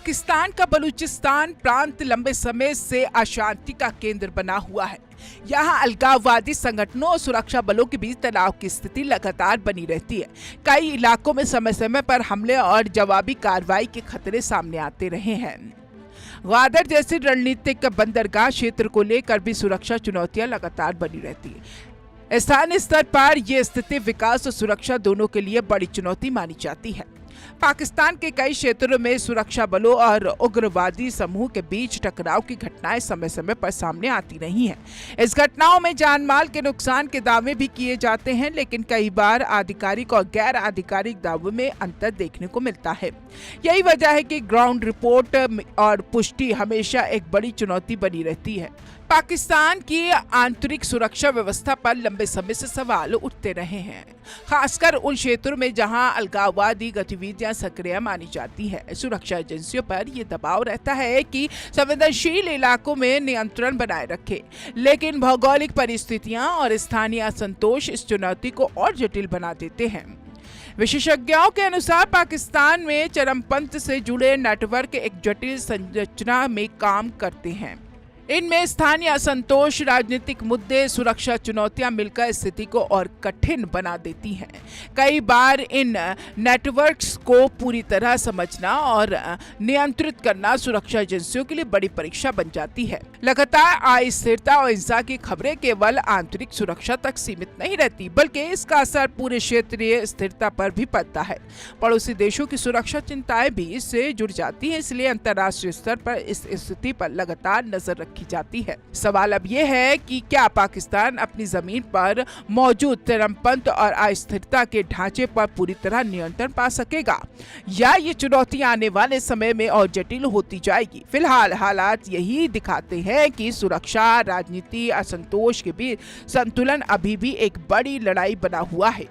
पाकिस्तान का बलूचिस्तान प्रांत लंबे समय से अशांति का केंद्र बना हुआ है। यहाँ अलगाववादी संगठनों और सुरक्षा बलों के बीच तनाव की स्थिति लगातार बनी रहती है। कई इलाकों में समय समय पर हमले और जवाबी कार्रवाई के खतरे सामने आते रहे हैं। ग्वादर जैसी रणनीतिक बंदरगाह क्षेत्र को लेकर भी सुरक्षा चुनौतियां लगातार बनी रहती है। स्थानीय स्तर पर यह स्थिति विकास और सुरक्षा दोनों के लिए बड़ी चुनौती मानी जाती है। पाकिस्तान के कई क्षेत्रों में सुरक्षा बलों और उग्रवादी समूह के बीच टकराव की घटनाएं समय समय पर सामने आती रही हैं। इस घटनाओं में जान माल के नुकसान के दावे भी किए जाते हैं, लेकिन कई बार आधिकारिक और गैर आधिकारिक दावों में अंतर देखने को मिलता है। यही वजह है कि ग्राउंड रिपोर्ट और पुष्टि हमेशा एक बड़ी चुनौती बनी रहती है। पाकिस्तान की आंतरिक सुरक्षा व्यवस्था पर लंबे समय से सवाल उठते रहे हैं, खासकर उन क्षेत्रों में जहां अलगाववादी गतिविधियां सक्रिय मानी जाती है। सुरक्षा एजेंसियों पर यह दबाव रहता है कि संवेदनशील इलाकों में नियंत्रण बनाए रखे, लेकिन भौगोलिक परिस्थितियां और स्थानीय असंतोष इस चुनौती को और जटिल बना देते हैं। विशेषज्ञों के अनुसार पाकिस्तान में चरमपंथ से जुड़े नेटवर्क एक जटिल संरचना में काम करते हैं। इनमें स्थानीय असंतोष, राजनीतिक मुद्दे, सुरक्षा चुनौतियां मिलकर स्थिति को और कठिन बना देती हैं। कई बार इन नेटवर्क्स को पूरी तरह समझना और नियंत्रित करना सुरक्षा एजेंसियों के लिए बड़ी परीक्षा बन जाती है। लगातार अस्थिरता और हिंसा की खबरें केवल आंतरिक सुरक्षा तक सीमित नहीं रहती, बल्कि इसका असर पूरे क्षेत्रीय स्थिरता पर भी पड़ता है। पड़ोसी देशों की सुरक्षा चिंताएं भी इससे जुड़ जाती हैं, इसलिए अंतर्राष्ट्रीय स्तर पर इस स्थिति पर लगातार नजर रखी जाती है। सवाल अब यह है कि क्या पाकिस्तान अपनी जमीन पर मौजूद चरमपंथ और अस्थिरता के ढांचे पर पूरी तरह नियंत्रण पा सकेगा, या ये चुनौतियां आने वाले समय में और जटिल होती जाएगी। फिलहाल हालात यही दिखाते हैं कि सुरक्षा, राजनीति, असंतोष के बीच संतुलन अभी भी एक बड़ी लड़ाई बना हुआ है।